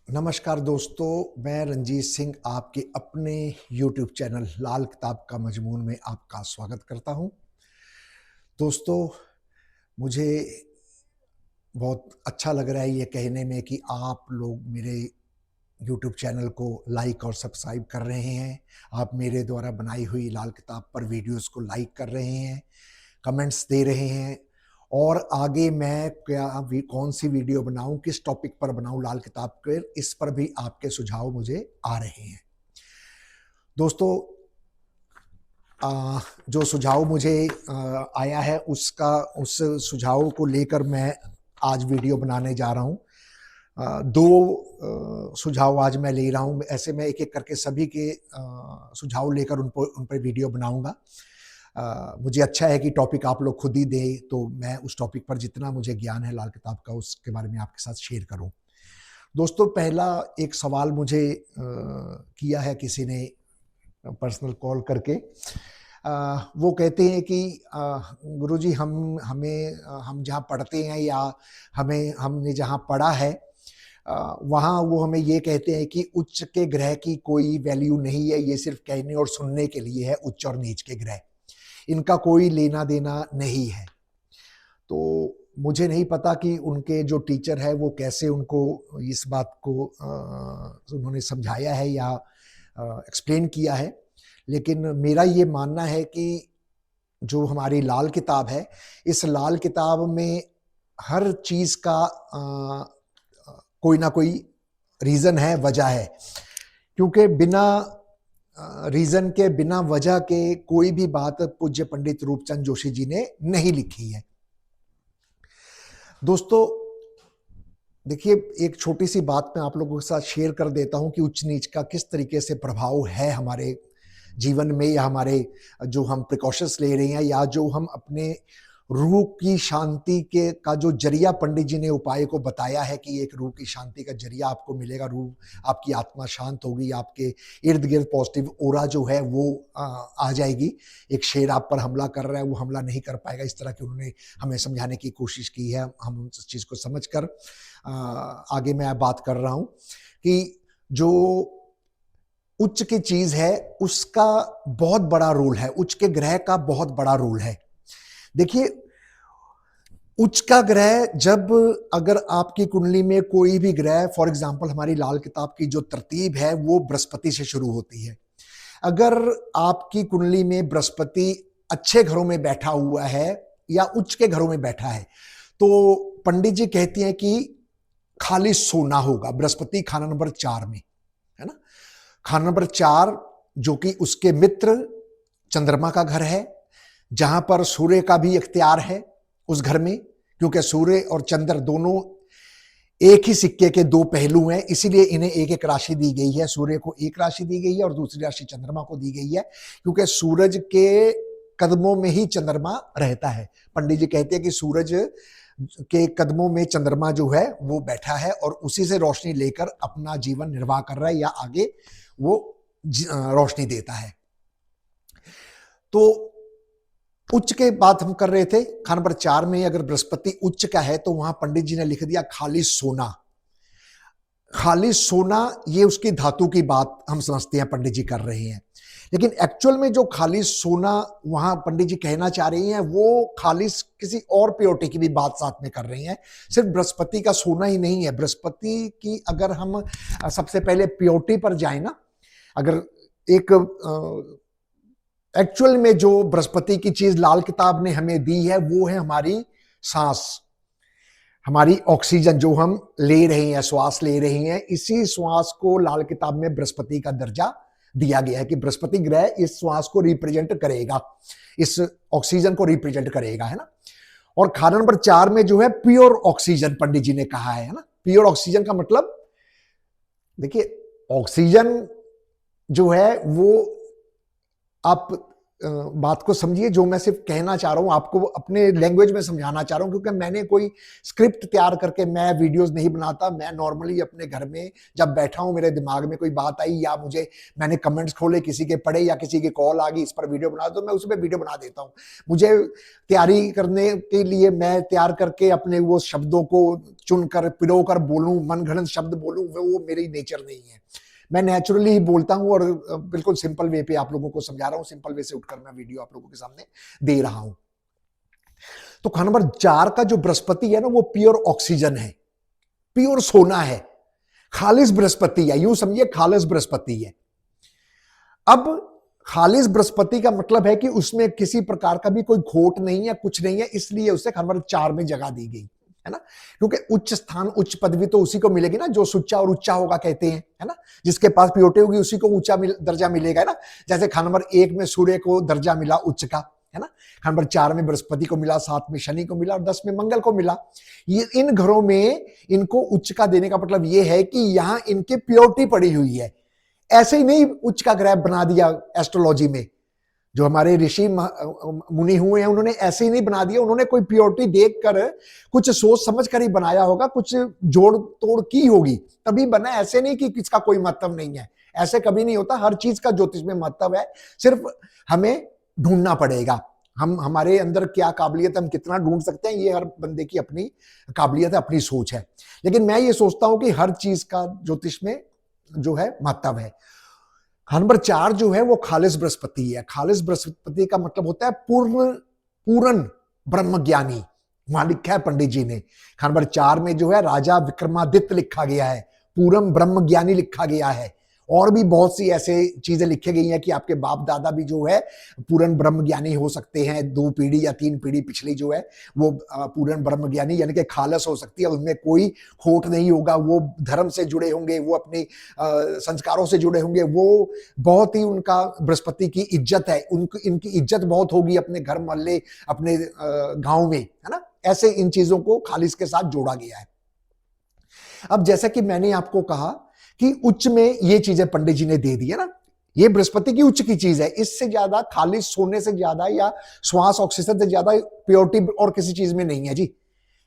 नमस्कार दोस्तों, मैं रंजीत सिंह आपके अपने YouTube चैनल लाल किताब का मजमून में आपका स्वागत करता हूं। दोस्तों, मुझे बहुत अच्छा लग रहा है ये कहने में कि आप लोग मेरे YouTube चैनल को लाइक और सब्सक्राइब कर रहे हैं। आप मेरे द्वारा बनाई हुई लाल किताब पर वीडियोस को लाइक कर रहे हैं, कमेंट्स दे रहे हैं और आगे मैं कौन सी वीडियो बनाऊं, किस टॉपिक पर बनाऊं लाल किताब के, इस पर भी आपके सुझाव मुझे आ रहे हैं। दोस्तों, जो सुझाव मुझे आया है उस सुझाव को लेकर मैं आज वीडियो बनाने जा रहा हूँ। दो सुझाव आज मैं ले रहा हूँ। ऐसे मैं एक एक करके सभी के सुझाव लेकर उन पर वीडियो बनाऊंगा। मुझे अच्छा है कि टॉपिक आप लोग खुद ही दें, तो मैं उस टॉपिक पर जितना मुझे ज्ञान है लाल किताब का उसके बारे में आपके साथ शेयर करूं। दोस्तों, पहला एक सवाल मुझे किया है किसी ने पर्सनल कॉल करके। वो कहते हैं कि गुरुजी हम जहाँ पढ़ते हैं या हमने जहाँ पढ़ा है वहाँ वो हमें ये कहते हैं कि उच्च के ग्रह की कोई वैल्यू नहीं है, ये सिर्फ कहने और सुनने के लिए है। उच्च और नीच के ग्रह, इनका कोई लेना देना नहीं है। तो मुझे नहीं पता कि उनके जो टीचर है वो कैसे उनको इस बात को उन्होंने समझाया है या एक्सप्लेन किया है, लेकिन मेरा ये मानना है कि जो हमारी लाल किताब है, इस लाल किताब में हर चीज का कोई ना कोई रीजन है, वजह है। क्योंकि बिना रीजन के, बिना वजह के कोई भी बात पूज्य पंडित रूपचंद जोशी जी ने नहीं लिखी है। दोस्तों देखिए, एक छोटी सी बात मैं आप लोगों के साथ शेयर कर देता हूं कि उच्च नीच का किस तरीके से प्रभाव है हमारे जीवन में, या हमारे जो हम प्रिकॉशंस ले रहे हैं, या जो हम अपने रूह की शांति के का जो जरिया पंडित जी ने उपाय को बताया है कि एक रूह की शांति का जरिया आपको मिलेगा, रूह आपकी आत्मा शांत होगी, आपके इर्द गिर्द पॉजिटिव ओरा जो है वो आ जाएगी। एक शेर आप पर हमला कर रहा है, वो हमला नहीं कर पाएगा। इस तरह की उन्होंने हमें समझाने की कोशिश की है। हम उस चीज को समझकर आगे मैं बात कर रहा हूं कि जो उच्च की चीज है उसका बहुत बड़ा रोल है, उच्च के ग्रह का बहुत बड़ा रोल है। देखिए, उच्च का ग्रह जब, अगर आपकी कुंडली में कोई भी ग्रह, फॉर एग्जांपल हमारी लाल किताब की जो तरतीब है वो बृहस्पति से शुरू होती है। अगर आपकी कुंडली में बृहस्पति अच्छे घरों में बैठा हुआ है या उच्च के घरों में बैठा है, तो पंडित जी कहते हैं कि खाली सोना होगा। बृहस्पति खाना नंबर 4 में है ना, खाना नंबर 4 जो कि उसके मित्र चंद्रमा का घर है, जहां पर सूर्य का भी इख्तियार है उस घर में, क्योंकि सूर्य और चंद्र दोनों एक ही सिक्के के दो पहलू हैं, इसीलिए इन्हें एक एक राशि दी गई है। सूर्य को एक राशि दी गई है और दूसरी राशि चंद्रमा को दी गई है, क्योंकि सूरज के कदमों में ही चंद्रमा रहता है। पंडित जी कहते हैं कि सूरज के कदमों में चंद्रमा जो है वो बैठा है और उसी से रोशनी लेकर अपना जीवन निर्वाह कर रहा है, या आगे वो रोशनी देता है। तो उच्च के बात हम कर रहे थे। खाना नंबर 4 में अगर बृहस्पति उच्च का है तो वहां पंडित जी ने लिख दिया खाली सोना। खाली सोना, ये उसकी धातु की बात हम समझते हैं पंडित जी कर रहे हैं, लेकिन एक्चुअल में जो खाली सोना वहां पंडित जी कहना चाह रही हैं वो खाली किसी और प्योरिटी की भी बात साथ में कर रही हैं। सिर्फ बृहस्पति का सोना ही नहीं है। बृहस्पति की अगर हम सबसे पहले प्योरिटी पर जाए ना, अगर एक एक्चुअल में जो बृहस्पति की चीज लाल किताब ने हमें दी है वो है हमारी सांस, हमारी ऑक्सीजन जो हम ले रहे हैं, श्वास ले रहे हैं। इसी श्वास को लाल किताब में बृहस्पति का दर्जा दिया गया है कि बृहस्पति ग्रह इस श्वास को रिप्रेजेंट करेगा, इस ऑक्सीजन को रिप्रेजेंट करेगा, है ना। और खाना नंबर 4 में जो है प्योर ऑक्सीजन पंडित जी ने कहा है ना। प्योर ऑक्सीजन का मतलब, देखिए, ऑक्सीजन जो है वो आप बात को समझिए। जो मैं सिर्फ कहना चाह रहा हूं आपको अपने लैंग्वेज में समझाना चाह रहा हूं, क्योंकि मैंने कोई स्क्रिप्ट तैयार करके मैं वीडियोस नहीं बनाता। मैं नॉर्मली अपने घर में जब बैठा हूं, मेरे दिमाग में कोई बात आई या मैंने कमेंट्स खोले, किसी के पढ़े या किसी की कॉल आ गई, इस पर वीडियो बना दो, मैं उस पर वीडियो बना देता हूं। मुझे तैयारी करने के लिए मैं तैयार करके अपने वो शब्दों को चुनकर पिरो कर बोलूं, मनगढ़ंत शब्द बोलूं, वो मेरी नेचर नहीं है। मैं नेचुरली ही बोलता हूं और बिल्कुल सिंपल वे पे आप लोगों को समझा रहा हूं। सिंपल वे से उठकर मैं वीडियो आप लोगों के सामने दे रहा हूं। तो खाना नंबर 4 का जो बृहस्पति है ना, वो प्योर ऑक्सीजन है, प्योर सोना है, खालिस बृहस्पति है। यूं समझिए खालिस बृहस्पति है। अब खालिस बृहस्पति का मतलब है कि उसमें किसी प्रकार का भी कोई खोट नहीं है, कुछ नहीं है, इसलिए उसे खाना नंबर 4 में जगह दी गई है ना। क्योंकि उच्च स्थान, उच्च पदवी तो उसी को मिलेगी ना जो सुच्चा और उच्चा होगा कहते हैं, है ना। जिसके पास प्योरिटी होगी उसी को ऊंचा दर्जा मिलेगा, है ना। जैसे खाना नंबर 1 में सूर्य को दर्जा मिला उच्च का, है ना। खाना नंबर 4 में बृहस्पति को मिला, 7 में शनि को मिला और 10 में मंगल को मिला। ये इन घरों में इनको उच्च का देने का मतलब ये है कि यहां इनकी प्योरिटी पड़ी हुई है। ऐसे ही नहीं उच्च का ग्रह बना दिया एस्ट्रोलॉजी में। जो हमारे ऋषि मुनि हुए हैं उन्होंने ऐसे ही नहीं बना दिया, उन्होंने कोई प्योरिटी देखकर, कुछ सोच समझ कर ही बनाया होगा, कुछ जोड़ तोड़ की होगी तभी बना। ऐसे नहीं कि किसका कोई महत्व नहीं है, ऐसे कभी नहीं होता। हर चीज का ज्योतिष में महत्व है, सिर्फ हमें ढूंढना पड़ेगा। हमारे अंदर क्या काबिलियत, हम कितना ढूंढ सकते हैं, ये हर बंदे की अपनी काबिलियत है, अपनी सोच है। लेकिन मैं ये सोचता हूं कि हर चीज का ज्योतिष में जो है महत्व है। नंबर 4 जो है वो खालिस बृहस्पति है। खालिस बृहस्पति का मतलब होता है पूर्ण ब्रह्म ज्ञानी। वहां लिखा है पंडित जी ने, नंबर 4 में जो है राजा विक्रमादित्य लिखा गया है, पूर्ण ब्रह्म ज्ञानी लिखा गया है। और भी बहुत सी ऐसे चीजें लिखी गई हैं कि आपके बाप दादा भी जो है पूर्ण ब्रह्म ज्ञानी हो सकते हैं। 2 पीढ़ी या 3 पीढ़ी पिछली जो है वो पूर्ण ब्रह्म ज्ञानी यानी कि खालस हो सकती है, उनमें कोई खोट नहीं होगा। वो धर्म से जुड़े होंगे, वो अपने संस्कारों से जुड़े होंगे, वो बहुत ही उनका बृहस्पति की इज्जत है, इनकी इज्जत बहुत होगी अपने घर मोहल्ले, अपने गांव में, है ना। ऐसे इन चीजों को खालिस के साथ जोड़ा गया है। अब जैसा कि मैंने आपको कहा कि उच्च में ये चीजें पंडित जी ने दे दी है ना, ये बृहस्पति की उच्च की चीज है। इससे ज्यादा खाली सोने से ज्यादा या श्वास ऑक्सीजन से ज्यादा प्योरिटी और किसी चीज में नहीं है जी,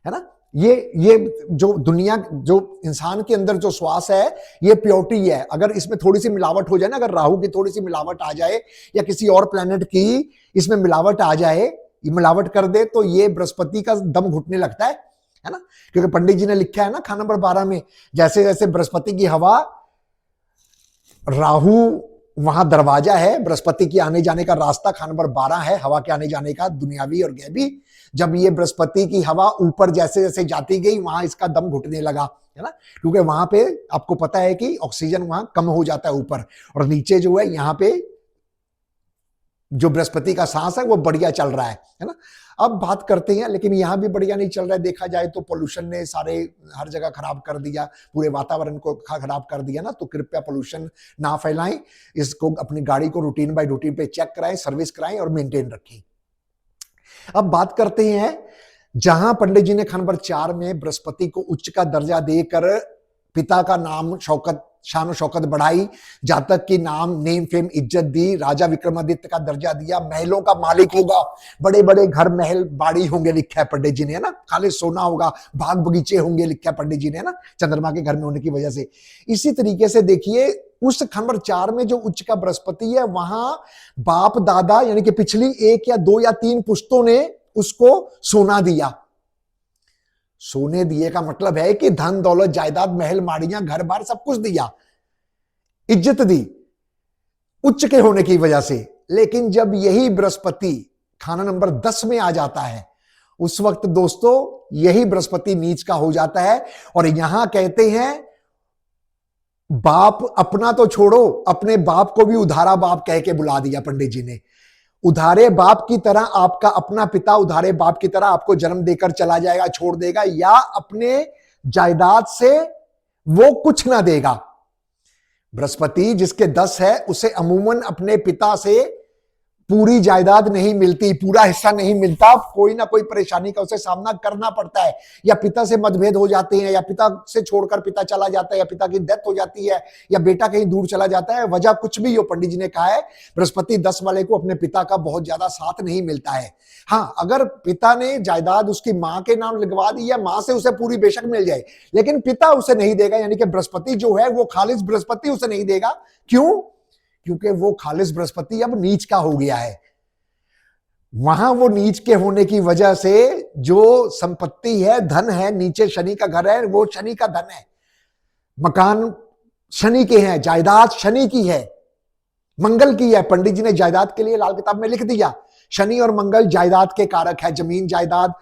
है ना। ये जो दुनिया, जो इंसान के अंदर जो श्वास है, ये प्योरिटी है। अगर इसमें थोड़ी सी मिलावट हो जाए ना, अगर राहु की थोड़ी सी मिलावट आ जाए या किसी और प्लेनेट की इसमें मिलावट आ जाए, ये मिलावट कर दे, तो ये बृहस्पति का दम घुटने लगता है ना। क्योंकि पंडित जी ने लिखा है ना खाना नंबर 12 में, जैसे जैसे बृहस्पति की हवा, राहु वहां दरवाजा है, बृहस्पति की आने जाने का रास्ता खाना नंबर 12 है, हवा के आने जाने का, दुनियावी और गैबी। जब ये बृहस्पति की हवा ऊपर जैसे जैसे जाती गई, वहां इसका दम घुटने लगा, है ना। क्योंकि वहां पे आपको पता है कि ऑक्सीजन वहां कम हो जाता है ऊपर, और नीचे जो है यहाँ पे जो बृहस्पति का सांस है वो बढ़िया चल रहा है ना। अब बात करते हैं, लेकिन यहां भी बढ़िया नहीं चल रहा है। देखा जाए तो पोल्यूशन ने सारे हर जगह खराब कर दिया, पूरे वातावरण को खराब कर दिया ना। तो कृपया पोल्यूशन ना फैलाएं, इसको अपनी गाड़ी को रूटीन बाय रूटीन पे चेक कराएं, सर्विस कराएं और मेंटेन रखें। अब बात करते हैं, जहां पंडित जी ने खाना नंबर 4 में बृहस्पति को उच्च का दर्जा देकर पिता का नाम शौकत, शान शौकत बढ़ाई, जातक की नाम, नेम फेम, इज्जत दी, राजा विक्रमादित्य का दर्जा दिया, महलों का मालिक होगा, बड़े बड़े घर महल बाड़ी होंगे लिखा है पंडित जी ने, है ना। खाली सोना होगा, बाग बगीचे होंगे लिखा है पंडित जी ने, है ना, चंद्रमा के घर में होने की वजह से। इसी तरीके से देखिए उस नंबर 4 में जो उच्च का बृहस्पति है, वहां बाप दादा यानी कि पिछली 1 या 2 या 3 पुश्तों ने उसको सोना दिया। सोने दिए का मतलब है कि धन दौलत जायदाद महल माड़ियां घर बार सब कुछ दिया, इज्जत दी उच्च के होने की वजह से। लेकिन जब यही बृहस्पति खाना नंबर 10 में आ जाता है, उस वक्त दोस्तों यही बृहस्पति नीच का हो जाता है। और यहां कहते हैं बाप अपना तो छोड़ो, अपने बाप को भी उधारा बाप कह के बुला दिया पंडित जी ने। उधारे बाप की तरह आपका अपना पिता उधारे बाप की तरह आपको जन्म देकर चला जाएगा, छोड़ देगा, या अपने जायदाद से वो कुछ ना देगा। बृहस्पति जिसके 10 है उसे अमूमन अपने पिता से पूरी जायदाद नहीं मिलती, पूरा हिस्सा नहीं मिलता, कोई ना कोई परेशानी का उसे सामना करना पड़ता है, या पिता से मतभेद हो जाते हैं, या पिता से छोड़कर पिता चला जाता है, या पिता की डेथ हो जाती है, या बेटा कहीं दूर चला जाता है, वजह कुछ भी हो, पंडित जी ने कहा है बृहस्पति 10 वाले को अपने पिता का बहुत ज्यादा साथ नहीं मिलता है। हाँ, अगर पिता ने जायदाद उसकी मां के नाम लिखवा दी है, मां से उसे पूरी बेशक मिल जाए, लेकिन पिता उसे नहीं देगा, यानी कि बृहस्पति जो है वो खालिस बृहस्पति उसे नहीं देगा। क्यों? क्योंकि वो खालिस बृहस्पति अब नीच का हो गया है। वहां वो नीच के होने की वजह से जो संपत्ति है, धन है, नीचे शनि का घर है, वो शनि का धन है, मकान शनि के हैं, जायदाद शनि की है, मंगल की है। पंडित जी ने जायदाद के लिए लाल किताब में लिख दिया, शनि और मंगल जायदाद के कारक है, जमीन जायदाद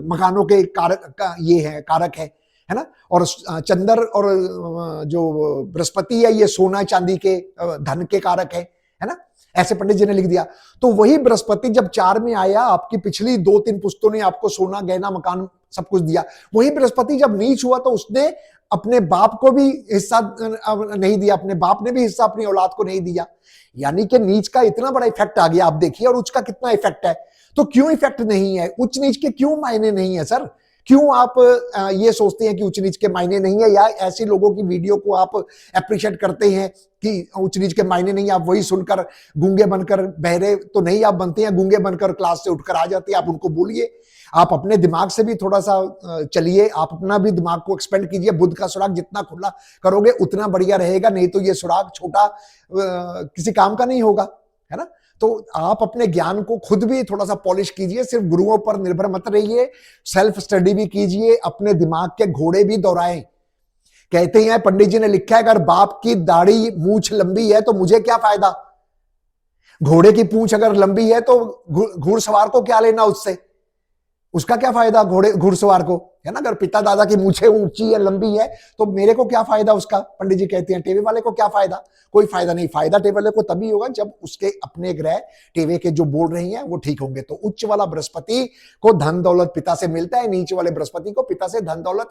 मकानों के कारक ये है, कारक है ना। और चंद्र और जो बृहस्पति है ये सोना चांदी के धन के कारक है ना। ऐसे पंडित जी ने लिख दिया। तो वही बृहस्पति जब 4 में आया, आपकी पिछली 2-3 पुश्तों ने आपको सोना गहना मकान सब कुछ दिया, वही बृहस्पति जब नीच हुआ तो उसने अपने बाप को भी हिस्सा नहीं दिया, अपने बाप ने भी हिस्सा अपनी औलाद को नहीं दिया। यानी कि नीच का इतना बड़ा इफेक्ट आ गया। आप देखिए, और उच्च का कितना इफेक्ट है। तो क्यों इफेक्ट नहीं है, उच्च नीच के क्यों मायने नहीं है सर? क्यों आप ये सोचते हैं कि उच्च नीच के मायने नहीं है, या ऐसे लोगों की वीडियो को आप अप्रिशिएट करते हैं कि उच्च नीच के मायने नहीं? आप वही सुनकर गूंगे बनकर, बहरे तो नहीं आप बनते हैं, गूंगे बनकर क्लास से उठकर आ जाते हैं। आप उनको बोलिए, आप अपने दिमाग से भी थोड़ा सा चलिए, आप अपना भी दिमाग को एक्सपेंड कीजिए। बुद्ध का सुराग जितना खुला करोगे उतना बढ़िया रहेगा, नहीं तो ये सुराग छोटा किसी काम का नहीं होगा, है ना। तो आप अपने ज्ञान को खुद भी थोड़ा सा पॉलिश कीजिए, सिर्फ गुरुओं पर निर्भर मत रहिए, सेल्फ स्टडी भी कीजिए, अपने दिमाग के घोड़े भी दौड़ाएं। कहते हैं, पंडित जी ने लिखा है, अगर बाप की दाढ़ी मूछ लंबी है तो मुझे क्या फायदा? घोड़े की पूंछ अगर लंबी है तो घुड़सवार को क्या लेना उससे? उसका क्या फायदा घुड़सवार को, है ना। अगर पिता दादा की मूछें ऊंची है, लंबी है, तो मेरे को क्या फायदा उसका? पंडित जी कहते हैं, टेवे वाले को क्या फायदा? कोई फायदा नहीं। फायदा टेवे वाले को तभी होगा जब उसके अपने ग्रह टेवे के जो बोल रही हैं वो ठीक होंगे। तो उच्च वाला बृहस्पति को धन दौलत पिता से मिलता है, नीचे वाले बृहस्पति को पिता से धन दौलत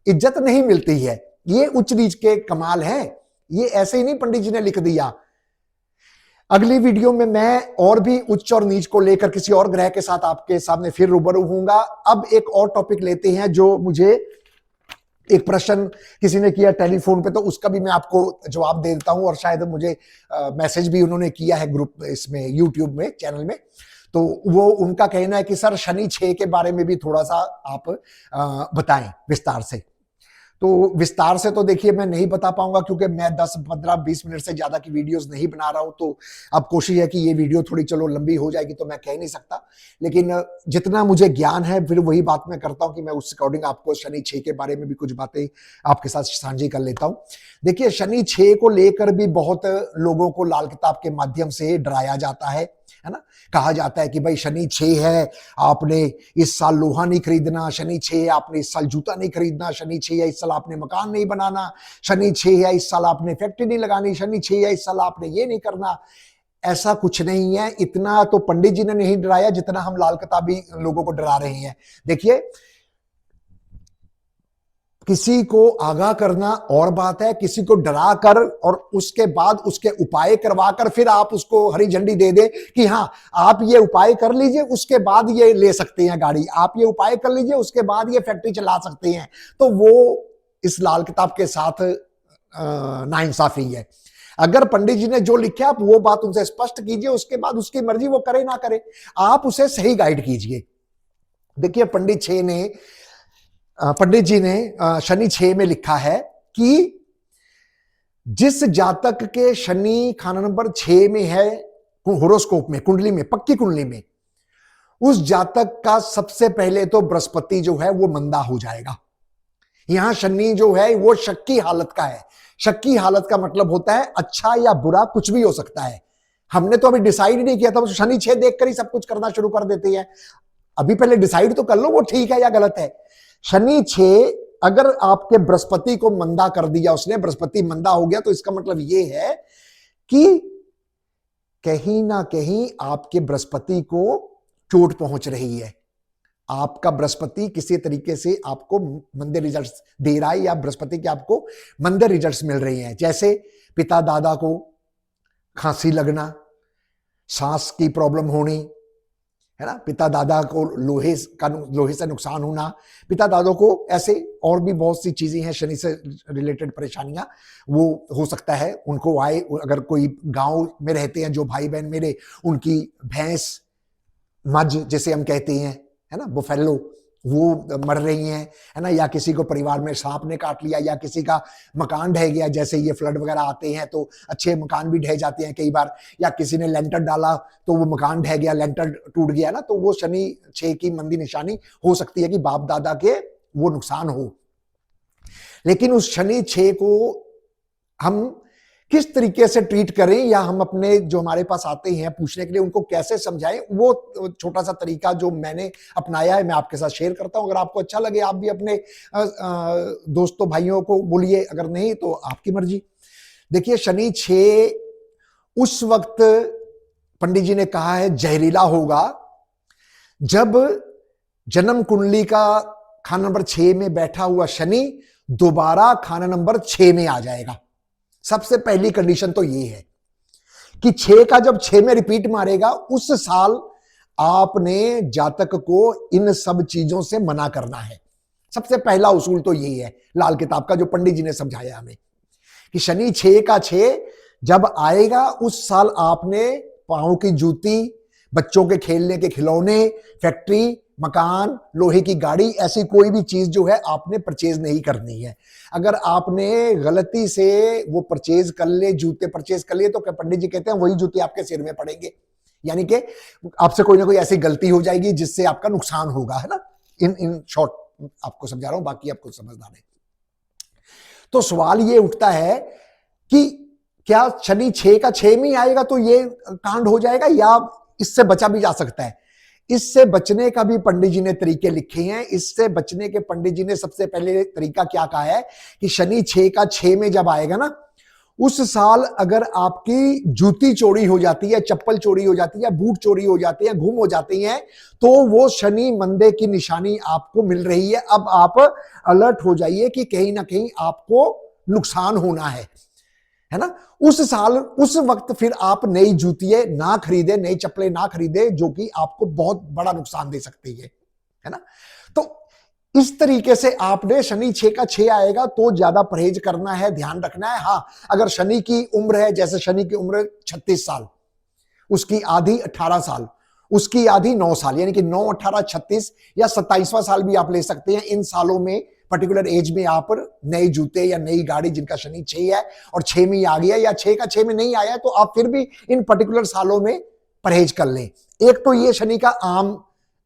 इज्जत नहीं मिलती है। ये उच्च नीच के कमाल है, ये ऐसे ही नहीं पंडित जी ने लिख दिया। अगली वीडियो में मैं और भी उच्च और नीच को लेकर किसी और ग्रह के साथ आपके सामने फिर रूबरू होऊंगा। अब एक और टॉपिक लेते हैं, जो मुझे एक प्रश्न किसी ने किया टेलीफोन पे, तो उसका भी मैं आपको जवाब दे देता हूं, और शायद मुझे मैसेज भी उन्होंने किया है ग्रुप इसमें, यूट्यूब में, चैनल में। तो वो उनका कहना है कि सर शनि 6 के बारे में भी थोड़ा सा आप बताएं विस्तार से। तो विस्तार से तो देखिए मैं नहीं बता पाऊंगा, क्योंकि मैं 10, 15, 20 मिनट से ज्यादा की वीडियोस नहीं बना रहा हूं। तो अब कोशिश है कि ये वीडियो थोड़ी चलो लंबी हो जाएगी, तो मैं कह नहीं सकता, लेकिन जितना मुझे ज्ञान है फिर वही बात मैं करता हूं कि मैं उस अकॉर्डिंग आपको शनि 6 के बारे में भी कुछ बातें आपके साथ साझी कर लेता हूं। देखिए, शनि 6 को लेकर भी बहुत लोगों को लाल किताब के माध्यम से डराया जाता है ना। कहा जाता है कि भाई शनि 6 है, आपने इस साल लोहा नहीं खरीदना, शनि 6 है, आपने इस साल जूता नहीं खरीदना, शनि 6 है, इस साल आपने मकान नहीं बनाना, शनि 6 है, इस साल आपने फैक्ट्री नहीं लगानी, शनि 6 है, इस साल आपने ये नहीं करना। ऐसा कुछ नहीं है। इतना तो पंडित जी ने नहीं डराया जितना हम लाल किताबी लोगों को डरा रहे हैं। देखिए, किसी को आगाह करना और बात है, किसी को डरा कर और उसके बाद उसके उपाय करवाकर फिर आप उसको हरी झंडी दे दे कि हाँ आप ये उपाय कर लीजिए, उसके बाद ये ले सकते हैं गाड़ी, आप ये उपाय कर लीजिए, उसके बाद ये फैक्ट्री चला सकते हैं। तो वो इस लाल किताब के साथ नाइंसाफी है। अगर पंडित जी ने जो लिखा आप वो बात उनसे स्पष्ट कीजिए, उसके बाद उसकी मर्जी वो करे ना करे, आप उसे सही गाइड कीजिए। देखिए, पंडित जी ने शनि 6 में लिखा है कि जिस जातक के शनि खाना नंबर 6 में है, होरोस्कोप में, कुंडली में, पक्की कुंडली में, उस जातक का सबसे पहले तो बृहस्पति जो है वो मंदा हो जाएगा। यहां शनि जो है वो शक की हालत का है। शक की हालत का मतलब होता है अच्छा या बुरा कुछ भी हो सकता है। हमने तो अभी डिसाइड नहीं किया था, तो शनि 6 देखकर ही सब कुछ करना शुरू कर देते हैं। अभी पहले डिसाइड तो कर लो वो ठीक है या गलत है। शनि 6 अगर आपके बृहस्पति को मंदा कर दिया उसने, बृहस्पति मंदा हो गया, तो इसका मतलब यह है कि कहीं ना कहीं आपके बृहस्पति को चोट पहुंच रही है। आपका बृहस्पति किसी तरीके से आपको मंदे रिजल्ट्स दे रहा है, या बृहस्पति के आपको मंदे रिजल्ट्स मिल रहे हैं। जैसे पिता दादा को खांसी लगना, सांस की प्रॉब्लम होनी, है ना, पिता दादा को लोहे से नुकसान होना, पिता दादों को ऐसे और भी बहुत सी चीजें हैं शनि से रिलेटेड परेशानियां वो हो सकता है उनको आए। अगर कोई गांव में रहते हैं जो भाई बहन मेरे, उनकी भैंस मझ जिसे हम कहते हैं, है ना, बुफेलो, वो मर रही हैं, है ना, या किसी को परिवार में सांप ने काट लिया, या किसी का मकान ढह गया, जैसे ये फ्लड वगैरह आते हैं तो अच्छे मकान भी ढह जाते हैं कई बार, या किसी ने लेंटर डाला तो वो मकान ढह गया, लेंटर टूट गया ना, तो वो शनि 6 की मंदी निशानी हो सकती है कि बाप दादा के वो नुकसान हो। लेकिन उस शनि 6 को हम किस तरीके से ट्रीट करें, या हम अपने जो हमारे पास आते हैं पूछने के लिए उनको कैसे समझाएं, वो छोटा सा तरीका जो मैंने अपनाया है मैं आपके साथ शेयर करता हूं। अगर आपको अच्छा लगे आप भी अपने दोस्तों भाइयों को बोलिए, अगर नहीं तो आपकी मर्जी। देखिए, शनि 6 उस वक्त पंडित जी ने कहा है जहरीला होगा जब जन्म कुंडली का खाना नंबर 6 में बैठा हुआ शनि दोबारा खाना नंबर 6 में आ जाएगा। सबसे पहली कंडीशन तो ये है कि 6 का जब 6 में रिपीट मारेगा उस साल आपने जातक को इन सब चीजों से मना करना है। सबसे पहला उसूल तो यही है लाल किताब का जो पंडित जी ने समझाया हमें, कि शनि 6 का 6 जब आएगा उस साल आपने पांव की जूती, बच्चों के खेलने के खिलौने, फैक्ट्री, मकान, लोहे की गाड़ी, ऐसी कोई भी चीज जो है आपने परचेज नहीं करनी है। अगर आपने गलती से वो परचेज कर ले, जूते परचेज कर लिए, तो पंडित जी कहते हैं वही जूते आपके सिर में पड़ेंगे, यानी कि आपसे कोई ना कोई ऐसी गलती हो जाएगी जिससे आपका नुकसान होगा, है ना। इन शॉर्ट आपको समझा रहा हूं, बाकी आपको समझना नहीं। तो सवाल ये उठता है कि क्या शनि 6 का 6 में आएगा तो ये कांड हो जाएगा, या इससे बचा भी जा सकता है? इससे बचने का भी पंडित जी ने तरीके लिखे हैं। इससे बचने के पंडित जी ने सबसे पहले तरीका क्या कहा है कि शनि 6 का 6 में जब आएगा ना, उस साल अगर आपकी जूती चोरी हो जाती है, चप्पल चोरी हो जाती है, बूट चोरी हो जाते हैं, गुम हो जाते हैं, तो वो शनि मंदे की निशानी आपको मिल रही है। अब आप अलर्ट हो जाइए कि कहीं ना कहीं आपको नुकसान होना है ना। उस साल उस वक्त फिर आप नई जूतियां ना खरीदे, नई चप्पलें ना खरीदे, जो कि आपको बहुत बड़ा नुकसान दे सकती है ना। तो इस तरीके से आपने शनि 6 का 6 आएगा तो ज्यादा परहेज करना है, ध्यान रखना है। हाँ, अगर शनि की उम्र है, जैसे शनि की उम्र 36 साल, उसकी आधी 18 साल, उसकी आधी 9 साल, यानी कि 9, 18, 36 या 27वां साल भी आप ले सकते हैं। इन सालों में पर्टिकुलर एज में आप नए जूते या नई गाड़ी, जिनका शनि 6 है और 6 में आ गया, या 6 का 6 में नहीं आया, तो आप फिर भी इन पर्टिकुलर सालों में परहेज कर लें। एक तो ये शनि का आम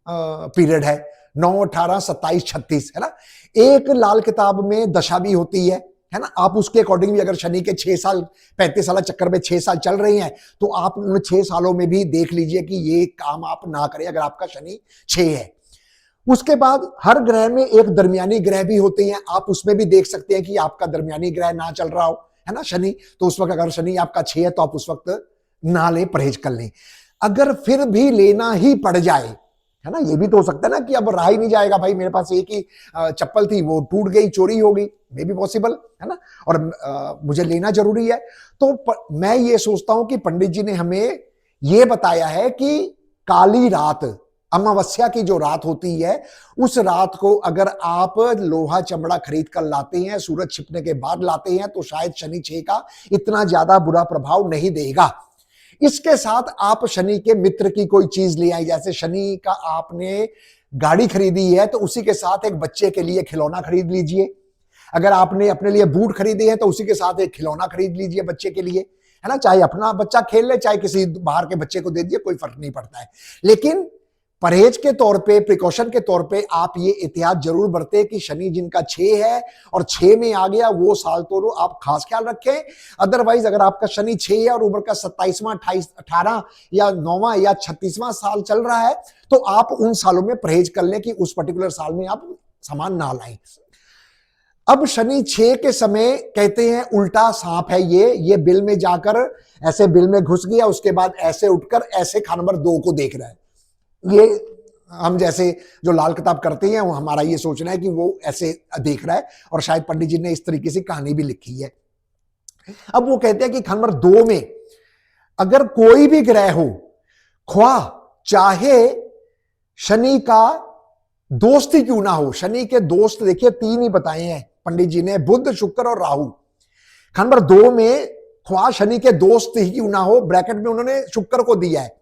पीरियड है, 9, 18, 27, 36, है ना। एक लाल किताब में दशा भी होती है ना। आप उसके अकॉर्डिंग भी अगर शनि के 6 साल 35 साल चक्कर में 6 साल चल रहे हैं, तो आप उन 6 सालों में भी देख लीजिए कि ये काम आप ना करें अगर आपका शनि 6 है। उसके बाद हर ग्रह में एक दरमियानी ग्रह भी होते हैं, आप उसमें भी देख सकते हैं कि आपका दरमियानी ग्रह ना चल रहा हो, है ना, शनि, तो उस वक्त अगर शनि आपका 6 है तो आप उस वक्त ना लें, परहेज कर लें। अगर फिर भी लेना ही पड़ जाए, है ना, ये भी तो हो सकता है ना कि अब रहा ही नहीं जाएगा, भाई मेरे पास एक ही चप्पल थी, वो टूट गई, चोरी हो गई, मे भी पॉसिबल, है ना, और मुझे लेना जरूरी है, तो मैं ये सोचता हूं कि पंडित जी ने हमें ये बताया है कि काली रात, अमावस्या की जो रात होती है, उस रात को अगर आप लोहा चमड़ा खरीद कर लाते हैं, सूरज छिपने के बाद लाते हैं, तो शायद शनि 6 का इतना ज्यादा बुरा प्रभाव नहीं देगा। इसके साथ आप शनि के मित्र की कोई चीज ले आए, जैसे शनि का आपने गाड़ी खरीदी है तो उसी के साथ एक बच्चे के लिए खिलौना खरीद लीजिए। अगर आपने अपने लिए बूट खरीदे हैं तो उसी के साथ एक खिलौना खरीद लीजिए बच्चे के लिए, है ना। चाहे अपना बच्चा खेल ले, चाहे किसी बाहर के बच्चे को दे दिए, कोई फर्क नहीं पड़ता है। लेकिन परहेज के तौर पे, प्रिकॉशन के तौर पे आप ये एहतियात जरूर बरते कि शनि जिनका 6 है और 6 में आ गया, वो साल तो आप खास ख्याल रखें। अदरवाइज अगर आपका शनि 6 है और उम्र का 27वां, 28, 18 या 9वां या 36वां साल चल रहा है, तो आप उन सालों में परहेज कर लें कि उस पर्टिकुलर साल में आप सामान ना लाएं। अब शनि 6 के समय कहते हैं उल्टा सांप है, ये बिल में जाकर ऐसे बिल में घुस गया, उसके बाद ऐसे उठकर ऐसे खाना नंबर 2 को देख रहा है। ये हम जैसे जो लाल किताब करते हैं, वो हमारा ये सोचना है कि वो ऐसे देख रहा है, और शायद पंडित जी ने इस तरीके से कहानी भी लिखी है। अब वो कहते हैं कि खाना नंबर 2 में अगर कोई भी ग्रह हो ख्वाह चाहे शनि का दोस्त ही क्यों ना हो। शनि के दोस्त देखिए 3 ही बताए हैं पंडित जी ने, बुध, शुक्र और राहु। नंबर 2 में ख्वाह शनि के दोस्त ही क्यों ना हो, ब्रैकेट में उन्होंने शुक्र को दिया है,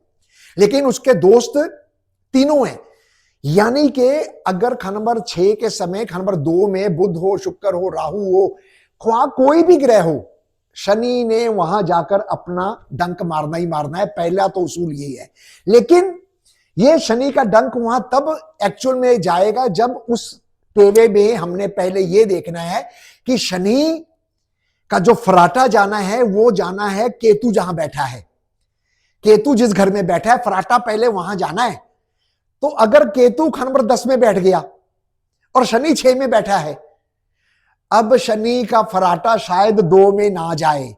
लेकिन उसके दोस्त तीनों हैं। यानी कि अगर नंबर 6 के समय नंबर 2 में बुध हो, शुक्र हो, राहु हो, ख्वाह कोई भी ग्रह हो, शनि ने वहां जाकर अपना डंक मारना ही मारना है। पहला तो उसूल यही है। लेकिन ये शनि का डंक वहां तब एक्चुअल में जाएगा जब उस तेवे में हमने पहले ये देखना है कि शनि का जो फराटा जाना है वो जाना है केतु जहां बैठा है। केतु जिस घर में बैठा है फराटा पहले वहां जाना है। तो अगर केतु नंबर 10 में बैठ गया और शनि 6 में बैठा है, अब शनि का फराटा शायद 2 में ना जाए,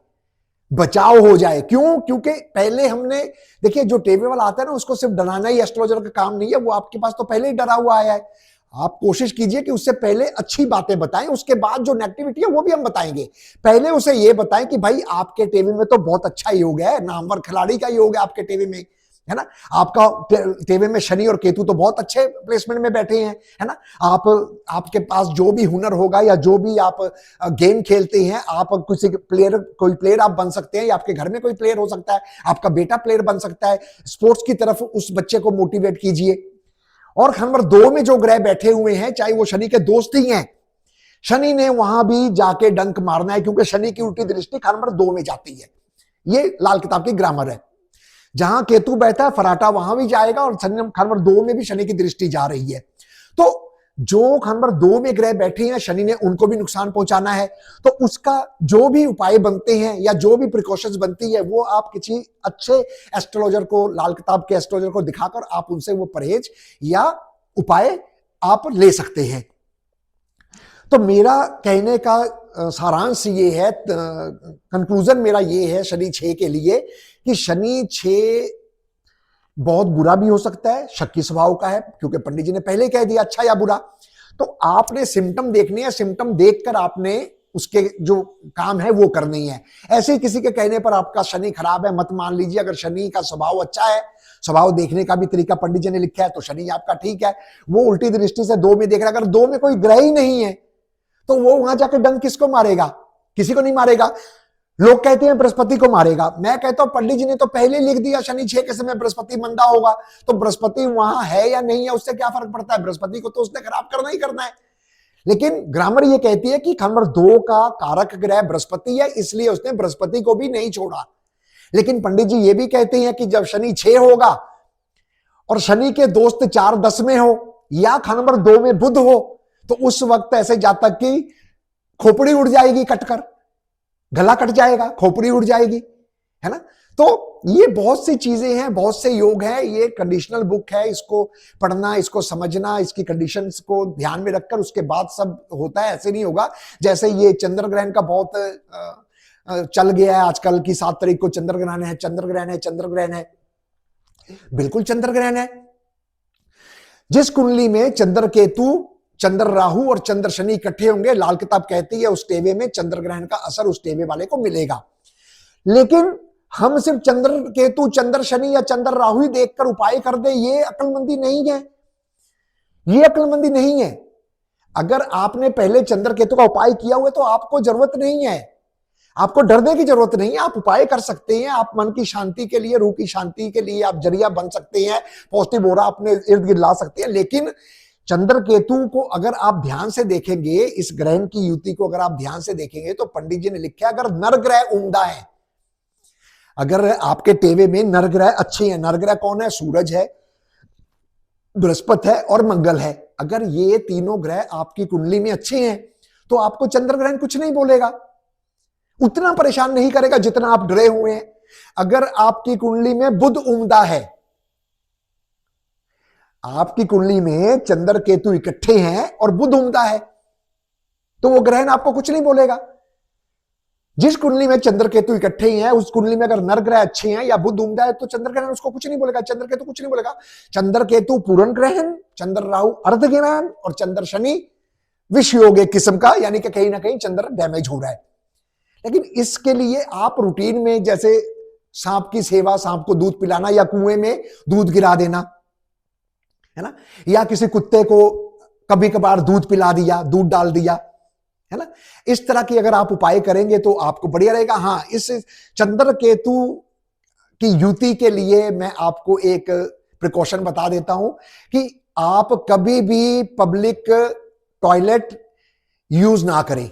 बचाव हो जाए। क्यों? क्योंकि पहले हमने देखिए जो टेबल वाला आता है ना, उसको सिर्फ डराना ही एस्ट्रोलॉजर का काम नहीं है, वो आपके पास तो पहले ही डरा हुआ आया है। आप कोशिश कीजिए कि उससे पहले अच्छी बातें बताएं, उसके बाद जो नेगेटिविटी है वो भी हम बताएंगे। पहले उसे ये बताएं कि भाई आपके टेबल में तो बहुत अच्छा योग है, नामवर खिलाड़ी का योग है आपके टेबल में, है ना। आपका टेबल में शनि और केतु तो बहुत अच्छे प्लेसमेंट में बैठे हैं, है ना। आपके पास जो भी हुनर होगा या जो भी आप गेम खेलते हैं, आप कोई प्लेयर आप बन सकते हैं, या आपके घर में कोई प्लेयर हो सकता है, आपका बेटा प्लेयर बन सकता है। स्पोर्ट्स की तरफ उस बच्चे को मोटिवेट कीजिए। और नंबर 2 में जो ग्रह बैठे हुए हैं, चाहे वो शनि के दोस्त ही हैं, शनि ने वहां भी जाके डंक मारना है, क्योंकि शनि की उल्टी दृष्टि नंबर 2 में जाती है। ये लाल किताब की ग्रामर है। जहां केतु बैठा है फराटा वहां भी जाएगा, और नंबर 2 में भी शनि की दृष्टि जा रही है। तो जो नंबर 2 में ग्रह बैठे हैं, शनि ने उनको भी नुकसान पहुंचाना है। तो उसका जो भी उपाय बनते हैं या जो भी प्रिकॉशंस बनती है, वो आप किसी अच्छे एस्ट्रोलॉजर को, लाल किताब के एस्ट्रोलॉजर को दिखाकर आप उनसे वो परहेज या उपाय आप ले सकते हैं। तो मेरा कहने का सारांश ये है, कंक्लूजन मेरा ये है शनि 6 के लिए, कि शनि 6 बहुत बुरा भी हो सकता है, शक्की स्वभाव का है, क्योंकि पंडित जी ने पहले कह दिया अच्छा या बुरा। तो आपने सिम्टम देखने हैं, सिम्टम देखकर आपने उसके जो काम है वो करनी है। ऐसे ही किसी के कहने पर आपका शनि खराब है मत मान लीजिए। अगर शनि का स्वभाव अच्छा है, स्वभाव देखने का भी तरीका पंडित जी ने लिखा है, तो शनि आपका ठीक है। वो उल्टी दृष्टि से 2 में देख रहा है, अगर 2 में कोई ग्रह ही नहीं है तो वो वहां जाकर डंक किसको मारेगा? किसी को नहीं मारेगा। लोग कहते हैं बृहस्पति को मारेगा, मैं कहता हूं पंडित जी ने तो पहले लिख दिया शनि 6 के समय बृहस्पति मंदा होगा, तो बृहस्पति वहां है या नहीं है उससे क्या फर्क पड़ता है? बृहस्पति को तो उसने खराब करना ही करना है। लेकिन ग्रामर ये कहती है कि नंबर 2 का कारक ग्रह बृहस्पति है, इसलिए उसने बृहस्पति को भी नहीं छोड़ा। लेकिन पंडित जी ये भी कहते हैं कि जब शनि 6 होगा और शनि के दोस्त 4-10 में हो, या नंबर 2 में बुध हो, तो उस वक्त ऐसे जातक की खोपड़ी उड़ जाएगी कटकर, गला कट जाएगा, खोपड़ी उड़ जाएगी, है ना। तो ये बहुत सी चीजें हैं, बहुत से योग हैं। ये कंडीशनल बुक है, इसको पढ़ना, इसको समझना, इसकी कंडीशंस को ध्यान में रखकर उसके बाद सब होता है। ऐसे नहीं होगा जैसे ये चंद्र ग्रहण का बहुत चल गया है आजकल की 7 तारीख को चंद्र ग्रहण है, चंद्र ग्रहण है, चंद्र ग्रहण है। बिल्कुल चंद्र ग्रहण है। जिस कुंडली में चंद्र केतु, चंद्र राहु और चंद्र शनि इकट्ठे होंगे, लाल किताब कहती है उस टेवे में चंद्र ग्रहण का असर उस टेवे वाले को मिलेगा। लेकिन हम सिर्फ चंद्र केतु, चंद्र शनि या चंद्र राहु ही देखकर उपाय कर दे, ये अक्लमंदी नहीं है। ये अक्लमंदी नहीं है। अगर आपने पहले चंद्र केतु का उपाय किया हुआ है तो आपको जरूरत नहीं है, आपको डरने की जरूरत नहीं है। आप उपाय कर सकते हैं, आप मन की शांति के लिए, रूह की शांति के लिए आप जरिया बन सकते हैं, पॉजिटिव ऑरा अपने इर्द गिर्द ला सकते हैं। लेकिन चंद्र केतु को अगर आप ध्यान से देखेंगे, इस ग्रहण की युति को अगर आप ध्यान से देखेंगे, तो पंडित जी ने लिखा है अगर नर ग्रह उम्दा है, अगर आपके टेवे में नर ग्रह अच्छे हैं, नर ग्रह कौन है? सूरज है, बृहस्पति है और मंगल है। अगर ये तीनों ग्रह आपकी कुंडली में अच्छे हैं तो आपको चंद्र ग्रहण कुछ नहीं बोलेगा, उतना परेशान नहीं करेगा जितना आप डरे हुए हैं। अगर आपकी कुंडली में बुध उम्दा है, आपकी कुंडली में चंद्र केतु इकट्ठे हैं और बुध उम्दा है, तो वो ग्रहण आपको कुछ नहीं बोलेगा। जिस कुंडली में चंद्र केतु इकट्ठे हैं, उस कुंडली में अगर नर ग्रह अच्छे हैं या बुध उम्दा है, तो चंद्र ग्रहण उसको कुछ नहीं बोलेगा, चंद्र केतु कुछ नहीं बोलेगा। चंद्र केतु पूर्ण ग्रहण, चंद्र राहु अर्ध ग्रहण और चंद्र शनि विष योग एक किस्म का, यानी कि कहीं ना कहीं चंद्र डैमेज हो रहा है। लेकिन इसके लिए आप रूटीन में जैसे सांप की सेवा, सांप को दूध पिलाना या कुएं में दूध गिरा देना, है ना, या किसी कुत्ते को कभी कभार दूध पिला दिया, दूध डाल दिया, है ना। इस तरह की अगर आप उपाय करेंगे तो आपको बढ़िया रहेगा। हाँ, इस चंद्र केतु की युति के लिए मैं आपको एक प्रिकॉशन बता देता हूं कि आप कभी भी पब्लिक टॉयलेट यूज ना करें।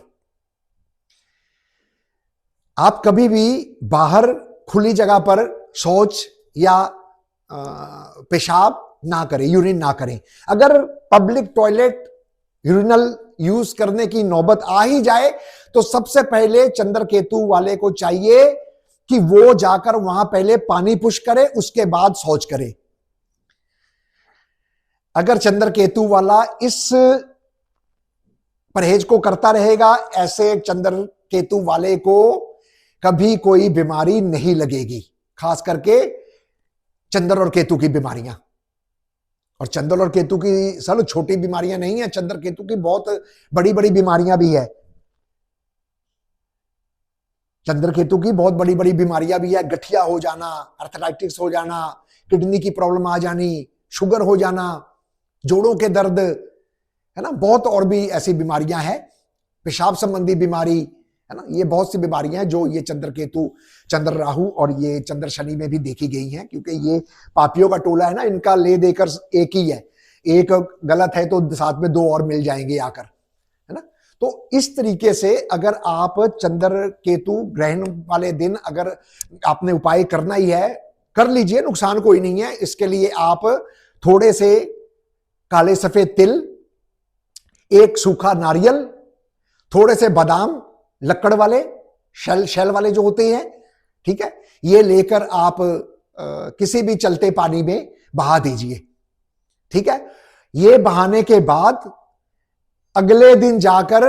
आप कभी भी बाहर खुली जगह पर शौच या पेशाब ना करें, यूरिन ना करें। अगर पब्लिक टॉयलेट यूरिनल यूज करने की नौबत आ ही जाए तो सबसे पहले चंद्र केतु वाले को चाहिए कि वो जाकर वहां पहले पानी पुश करे, उसके बाद शौच करे। अगर चंद्र केतु वाला इस परहेज को करता रहेगा, ऐसे चंद्र केतु वाले को कभी कोई बीमारी नहीं लगेगी, खास करके चंद्र और केतु की बीमारियां। और चंद्र और केतु की सब छोटी बीमारियां नहीं है, चंद्र केतु की बहुत बड़ी बड़ी बीमारियां भी है। चंद्र केतु की बहुत बड़ी बड़ी बीमारियां भी है, गठिया हो जाना, आर्थराइटिस हो जाना, किडनी की प्रॉब्लम आ जानी, शुगर हो जाना, जोड़ों के दर्द, है ना, बहुत और भी ऐसी बीमारियां हैं, पेशाब संबंधी बीमारी, है ना। ये बहुत सी बीमारियां हैं जो ये चंद्र केतु, चंद्र राहु और ये चंद्र शनि में भी देखी गई हैं, क्योंकि ये पापियों का टोला है ना, इनका ले देकर एक ही है, एक गलत है तो साथ में दो और मिल जाएंगे आकर, है ना। तो इस तरीके से अगर आप चंद्र केतु ग्रहण वाले दिन अगर आपने उपाय करना ही है, कर लीजिए, नुकसान कोई नहीं है। इसके लिए आप थोड़े से काले सफेद तिल, एक सूखा नारियल, थोड़े से बादाम, लक्कड़ वाले, शेल वाले जो होते हैं, ठीक है, ये लेकर आप किसी भी चलते पानी में बहा दीजिए, ठीक है। ये बहाने के बाद अगले दिन जाकर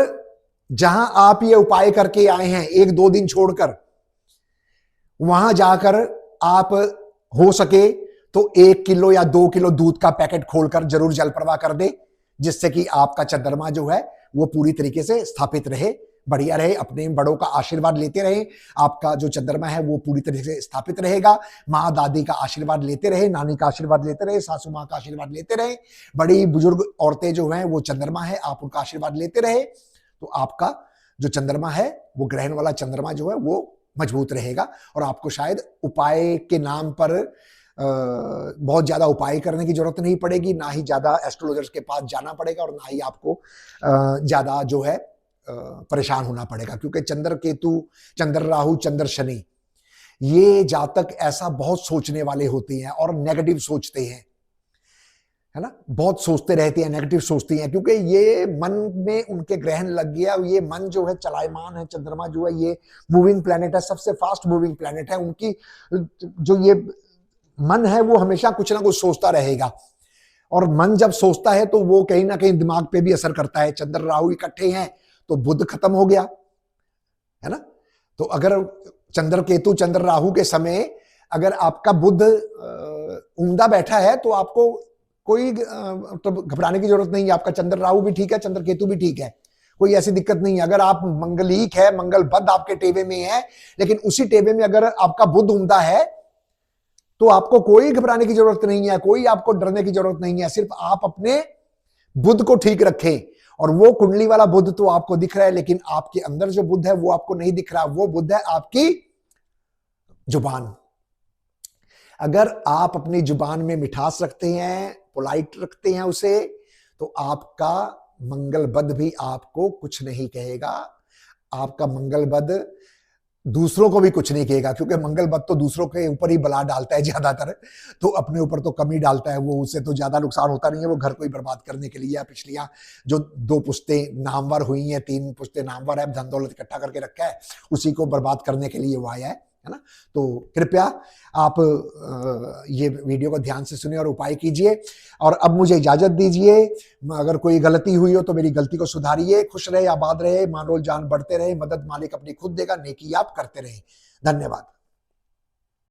जहां आप ये उपाय करके आए हैं, एक दो दिन छोड़कर, वहां जाकर आप हो सके तो 1 किलो या 2 किलो दूध का पैकेट खोलकर जरूर जल प्रवाह कर दे, जिससे कि आपका चंद्रमा जो है वो पूरी तरीके से स्थापित रहे, बढ़िया रहे, अपने बड़ों का आशीर्वाद लेते रहे। आपका जो चंद्रमा है वो पूरी तरीके से स्थापित रहेगा। माँ दादी का आशीर्वाद लेते रहे, नानी का आशीर्वाद लेते रहे, सासू माँ का आशीर्वाद लेते रहे, बड़ी बुजुर्ग औरतें जो हैं वो चंद्रमा है, आप उनका आशीर्वाद लेते रहे, तो आपका जो चंद्रमा है वो ग्रहण वाला चंद्रमा जो है वो मजबूत रहेगा। और आपको शायद उपाय के नाम पर बहुत ज्यादा उपाय करने की जरूरत नहीं पड़ेगी, ना ही ज्यादा एस्ट्रोलॉजर्स के पास जाना पड़ेगा, और ना ही आपको ज्यादा जो है परेशान होना पड़ेगा। क्योंकि चंद्र केतु, चंद्र राहु, चंद्र शनि, ये जातक ऐसा बहुत सोचने वाले होते हैं और नेगेटिव सोचते हैं, है ना, बहुत सोचते रहते हैं, नेगेटिव सोचते हैं, क्योंकि ये मन में उनके ग्रहण लग गया। ये मन जो है चलायमान है, चंद्रमा जो है ये मूविंग प्लैनेट है, सबसे फास्ट मूविंग प्लैनेट है। उनकी जो ये मन है वो हमेशा कुछ ना कुछ सोचता रहेगा, और मन जब सोचता है तो वो कहीं ना कहीं दिमाग पे भी असर करता है। चंद्र राहु इकट्ठे हैं तो बुध खत्म हो गया, है ना। तो अगर चंद्र केतु, चंद्र राहु के समय अगर आपका बुध उम्दा बैठा है तो आपको कोई मतलब घबराने की जरूरत नहीं है। आपका चंद्र राहु भी ठीक है, चंद्र केतु भी ठीक है, कोई ऐसी दिक्कत नहीं है। अगर आप मंगलीक है, मंगल बद आपके टेवे में है, लेकिन उसी टेवे में अगर आपका बुध उम्दा है तो आपको कोई घबराने की जरूरत नहीं है, कोई आपको डरने की जरूरत नहीं है। सिर्फ आप अपने बुध को ठीक रखें, और वो कुंडली वाला बुध तो आपको दिख रहा है, लेकिन आपके अंदर जो बुध है वो आपको नहीं दिख रहा। वो बुध है आपकी जुबान। अगर आप अपनी जुबान में मिठास रखते हैं, पोलाइट रखते हैं उसे, तो आपका मंगल बद भी आपको कुछ नहीं कहेगा। आपका मंगल बद दूसरों को भी कुछ नहीं कहेगा, क्योंकि मंगल बद तो दूसरों के ऊपर ही बला डालता है ज्यादातर, तो अपने ऊपर तो कम ही डालता है वो, उससे तो ज्यादा नुकसान होता नहीं है। वो घर को ही बर्बाद करने के लिए, पिछलियां जो 2 पुश्तें नामवर हुई हैं, 3 पुश्तें नामवर है, धन दौलत इकट्ठा करके रखा है, उसी को बर्बाद करने के लिए वो आया है ना। तो कृपया आप ये वीडियो को ध्यान से सुनिए और उपाय कीजिए। और अब मुझे इजाजत दीजिए, अगर कोई गलती हुई हो तो मेरी गलती को सुधारिए। खुश रहे, आबाद रहे, मानोल जान बढ़ते रहे, मदद मालिक अपनी खुद देगा, नेकी आप करते रहे। धन्यवाद।